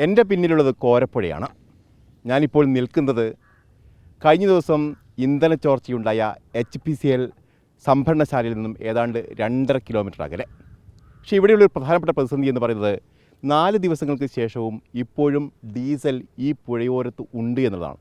എൻ്റെ പിന്നിലുള്ളത് കോരപ്പുഴയാണ്. ഞാനിപ്പോൾ നിൽക്കുന്നത് കഴിഞ്ഞ ദിവസം ഇന്ധന ചോർച്ചയുണ്ടായ HPCL സംഭരണശാലയിൽ നിന്നും ഏതാണ്ട് 2.5 കിലോമീറ്റർ അകലെ. പക്ഷേ ഇവിടെയുള്ളൊരു പ്രധാനപ്പെട്ട പ്രതിസന്ധി എന്ന് പറയുന്നത് 4 ദിവസങ്ങൾക്ക് ശേഷവും ഇപ്പോഴും ഡീസൽ ഈ പുഴയോരത്ത് ഉണ്ട് എന്നുള്ളതാണ്.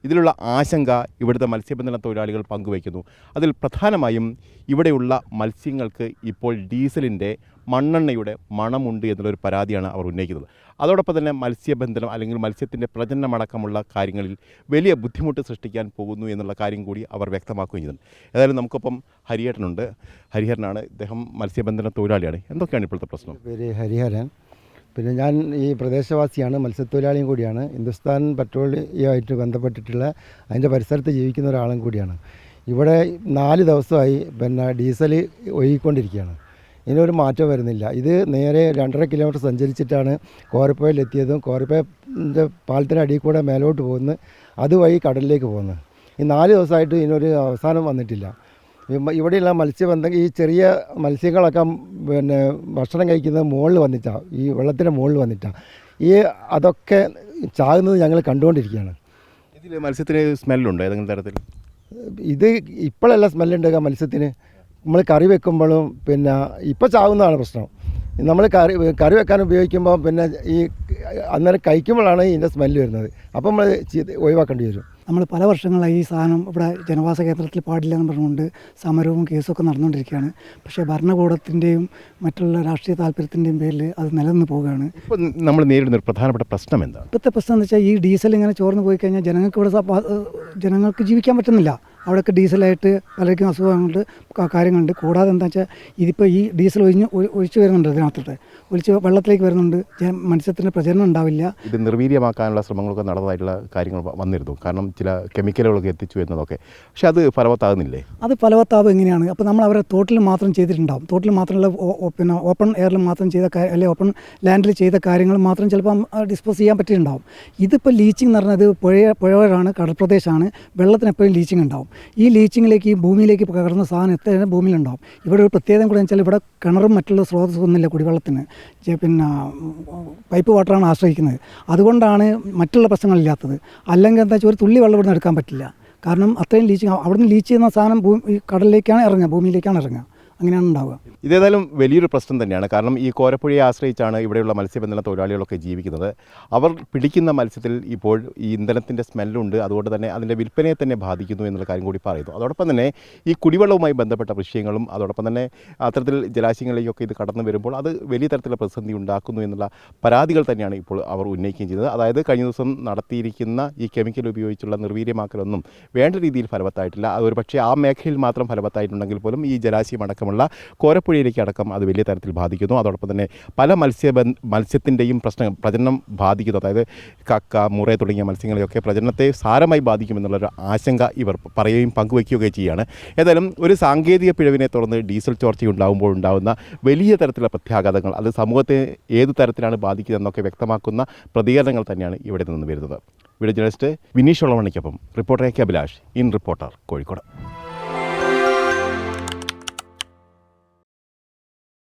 ഇതിലുള്ള ആശങ്ക ഇവിടുത്തെ മത്സ്യബന്ധന തൊഴിലാളികൾ പങ്കുവയ്ക്കുന്നു. അതിൽ പ്രധാനമായും ഇവിടെയുള്ള മത്സ്യങ്ങൾക്ക് ഇപ്പോൾ ഡീസലിൻ്റെ മണ്ണെണ്ണയുടെ മണമുണ്ട് എന്നുള്ളൊരു പരാതിയാണ് അവർ ഉന്നയിക്കുന്നത്. അതോടൊപ്പം തന്നെ മത്സ്യബന്ധനം അല്ലെങ്കിൽ മത്സ്യത്തിൻ്റെ പ്രജനനമടക്കമുള്ള കാര്യങ്ങളിൽ വലിയ ബുദ്ധിമുട്ട് സൃഷ്ടിക്കാൻ പോകുന്നു എന്നുള്ള കാര്യം കൂടി അവർ വ്യക്തമാക്കുകയും ചെയ്യുന്നുണ്ട്. ഏതായാലും നമുക്കൊപ്പം ഹരിഹരനുണ്ട്. ഹരിഹരനാണ്, ഇദ്ദേഹം മത്സ്യബന്ധന തൊഴിലാളിയാണ്. എന്തൊക്കെയാണ് ഇപ്പോഴത്തെ പ്രശ്നം? പേര് ഹരിഹരൻ. പിന്നെ ഞാൻ ഈ പ്രദേശവാസിയാണ്, മത്സ്യത്തൊഴിലാളിയും കൂടിയാണ്. ഹിന്ദുസ്ഥാൻ പെട്രോളിയമായിട്ട് ബന്ധപ്പെട്ടിട്ടുള്ള അതിൻ്റെ പരിസരത്ത് ജീവിക്കുന്ന ഒരാളും കൂടിയാണ്. ഇവിടെ 4 ദിവസമായി ഡീസൽ ഒഴുകിക്കൊണ്ടിരിക്കുകയാണ്. ഇതിനൊരു മാറ്റം വരുന്നില്ല. ഇത് നേരെ 2.5 കിലോമീറ്റർ സഞ്ചരിച്ചിട്ടാണ് കോരപ്പുഴയിലെത്തിയതും കോരപ്പുഴൻ്റെ പാലത്തിൻ്റെ അടിയിൽ കൂടെ മേലോട്ട് പോകുന്നത്, അതുവഴി കടലിലേക്ക് പോകുന്നത്. ഈ 4 ദിവസമായിട്ട് ഇതിനൊരു അവസാനം വന്നിട്ടില്ല. ഇവിടെയുള്ള മത്സ്യബന്ധം ഈ ചെറിയ മത്സ്യങ്ങളൊക്കെ ഭക്ഷണം കഴിക്കുന്നത് മുകളിൽ വന്നിട്ടാണ്, ഈ വെള്ളത്തിൻ്റെ മുകളിൽ വന്നിട്ടാണ്. അതൊക്കെ ചാകുന്നത് ഞങ്ങൾ കണ്ടുകൊണ്ടിരിക്കുകയാണ്. ഇതിൽ മത്സ്യത്തിന് സ്മെല്ലുണ്ടോ ഏതെങ്കിലും തരത്തിൽ? ഇത് ഇപ്പോഴല്ല സ്മെല്ലുണ്ടാകുക മത്സ്യത്തിന്. നമ്മൾ കറി വെക്കുമ്പോഴും ഇപ്പോൾ ചാകുന്നതാണ് പ്രശ്നം. നമ്മൾ കറി വെക്കാൻ ഉപയോഗിക്കുമ്പോൾ ഈ അന്നേരം കഴിക്കുമ്പോഴാണ് ഇതിൻ്റെ സ്മെല്ല് വരുന്നത്. അപ്പം നമ്മൾ ഒഴിവാക്കേണ്ടി വരും. നമ്മൾ പല വർഷങ്ങളായി ഈ സാധനം ഇവിടെ ജനവാസ കേന്ദ്രത്തിൽ പാടില്ല എന്ന് പറഞ്ഞുകൊണ്ട് സമരവും കേസൊക്കെ നടന്നുകൊണ്ടിരിക്കുകയാണ്. പക്ഷേ ഭരണകൂടത്തിൻ്റെയും മറ്റുള്ള രാഷ്ട്രീയ താല്പര്യത്തിൻ്റെയും പേരിൽ അത് നിലനിന്ന് പോവുകയാണ്. ഇപ്പോൾ നമ്മൾ നേരിടുന്ന ഒരു പ്രധാനപ്പെട്ട പ്രശ്നം എന്താണ്? ഇപ്പോഴത്തെ പ്രശ്നം എന്ന് വെച്ചാൽ ഈ ഡീസൽ ഇങ്ങനെ ചോർന്ന് പോയി കഴിഞ്ഞാൽ ജനങ്ങൾക്ക് ജീവിക്കാൻ പറ്റുന്നില്ല. അവിടെയൊക്കെ ഡീസലായിട്ട് പലർക്കും അസുഖങ്ങളുണ്ട്, കാര്യങ്ങളുണ്ട്. കൂടാതെ എന്താ വെച്ചാൽ ഇതിപ്പോൾ ഈ ഡീസൽ ഒഴിച്ച് വരുന്നുണ്ട്, ഇതിനകത്തോട്ട് ഒഴിച്ച് വെള്ളത്തിലേക്ക് വരുന്നുണ്ട്. മത്സ്യത്തിൻ്റെ പ്രചരണം ഉണ്ടാവില്ല. ഇത് നിർവീര്യമാക്കാനുള്ള ശ്രമങ്ങളൊക്കെ നടന്നതായിട്ടുള്ള കാര്യങ്ങൾ വന്നിരുന്നു. കാരണം ചില കെമിക്കലുകളൊക്കെ എത്തിച്ചു വരുന്നതൊക്കെ. പക്ഷെ അത് ഫലവത്താകുന്നില്ലേ? അത് ഫലവത്താവും എങ്ങനെയാണ്? അപ്പോൾ നമ്മൾ അവരെ തോട്ടിൽ മാത്രം ചെയ്തിട്ടുണ്ടാവും. തോട്ടിൽ മാത്രമല്ല, ഓപ്പൺ എയറിൽ മാത്രം ചെയ്ത അല്ലെങ്കിൽ ഓപ്പൺ ലാൻഡിൽ ചെയ്ത കാര്യങ്ങൾ മാത്രം ചിലപ്പോൾ ഡിസ്പോസ് ചെയ്യാൻ പറ്റിയിട്ടുണ്ടാവും. ഇതിപ്പോൾ ലീച്ചിങ് എന്ന് പറഞ്ഞത് പുഴയാണ്, കടൽപ്രദേശമാണ്, വെള്ളത്തിന് എപ്പോഴും ലീച്ചിങ് ഉണ്ടാവും. ഈ ലീച്ചിങ്ങിലേക്ക് ഈ ഭൂമിയിലേക്ക് കടന്ന സാധനം എത്ര ഭൂമിയിലുണ്ടാവും. ഇവിടെ ഒരു പ്രത്യേകത കൂടെ വെച്ചാൽ ഇവിടെ കിണറും മറ്റുള്ള സ്രോതസ്സൊന്നുമില്ല കുടിവെള്ളത്തിന്. പൈപ്പ് വാട്ടറാണ് ആശ്രയിക്കുന്നത്. അതുകൊണ്ടാണ് മറ്റുള്ള പ്രശ്നങ്ങളില്ലാത്തത്. അല്ലെങ്കിൽ എന്താ വെച്ചാൽ ഒരു തുള്ളി വെള്ളം ഇവിടുന്ന് എടുക്കാൻ പറ്റില്ല. കാരണം അത്രയും ലീച്ചിങ്, അവിടുന്ന് ലീച്ച് ചെയ്യുന്ന സാധനം ഈ കടലിലേക്കാണ് ഇറങ്ങുക, ഭൂമിയിലേക്കാണ് ഇറങ്ങുക. അങ്ങനെയാണ് ഉണ്ടാവുക. ഇതേതായാലും വലിയൊരു പ്രശ്നം തന്നെയാണ്. കാരണം ഈ കോരപ്പുഴയെ ആശ്രയിച്ചാണ് ഇവിടെയുള്ള മത്സ്യബന്ധന തൊഴിലാളികളൊക്കെ ജീവിക്കുന്നത്. അവർ പിടിക്കുന്ന മത്സ്യത്തിൽ ഇപ്പോൾ ഈ ഇന്ധനത്തിൻ്റെ സ്മെല്ലുണ്ട്. അതുകൊണ്ട് തന്നെ അതിൻ്റെ വിൽപ്പനയെ തന്നെ ബാധിക്കുന്നു എന്നുള്ള കാര്യം കൂടി പറയുന്നു. അതോടൊപ്പം തന്നെ ഈ കുടിവെള്ളവുമായി ബന്ധപ്പെട്ട വിഷയങ്ങളും അതോടൊപ്പം തന്നെ അത്തരത്തിൽ ജലാശയങ്ങളിലേക്കൊക്കെ ഇത് കടന്നു വരുമ്പോൾ അത് വലിയ തരത്തിലുള്ള പ്രതിസന്ധി ഉണ്ടാക്കുന്നു എന്നുള്ള പരാതികൾ തന്നെയാണ് ഇപ്പോൾ അവർ ഉന്നയിക്കുകയും ചെയ്തത്. അതായത് കഴിഞ്ഞ ദിവസം നടത്തിയിരിക്കുന്ന ഈ കെമിക്കൽ ഉപയോഗിച്ചുള്ള നിർവീര്യമാക്കലൊന്നും വേണ്ട രീതിയിൽ ഫലവത്തായിട്ടില്ല. അതൊരു പക്ഷേ ആ മേഖലയിൽ മാത്രം ഫലവത്തായിട്ടുണ്ടെങ്കിൽ പോലും ഈ ജലാശയം അടക്കം കോരപ്പുഴയിലേക്ക് അടക്കം അത് വലിയ തരത്തിൽ ബാധിക്കുന്നു. അതോടൊപ്പം തന്നെ പല മത്സ്യത്തിൻ്റെയും പ്രജനനം ബാധിക്കുന്നു. അതായത് കക്ക, മുറ തുടങ്ങിയ മത്സ്യങ്ങളെയൊക്കെ പ്രജനനത്തെ സാരമായി ബാധിക്കുമെന്നുള്ളൊരു ആശങ്ക ഇവർ പറയുകയും പങ്കുവയ്ക്കുകയും ചെയ്യുകയാണ്. ഏതായാലും ഒരു സാങ്കേതിക പിഴവിനെ തുടർന്ന് ഡീസൽ ചോർച്ചയുണ്ടാകുമ്പോൾ ഉണ്ടാകുന്ന വലിയ തരത്തിലുള്ള പ്രത്യാഘാതങ്ങൾ അത് സമൂഹത്തെ ഏതു തരത്തിലാണ് ബാധിക്കുന്നതെന്നൊക്കെ വ്യക്തമാക്കുന്ന പ്രതികരണങ്ങൾ തന്നെയാണ് ഇവിടെ നിന്ന് വരുന്നത്. വീഡിയോ ജേർണലിസ്റ്റ് വിനീഷ് ഒളവണിക്കൊപ്പം reporter AK Abhilash, in Reporter, Kozhikode.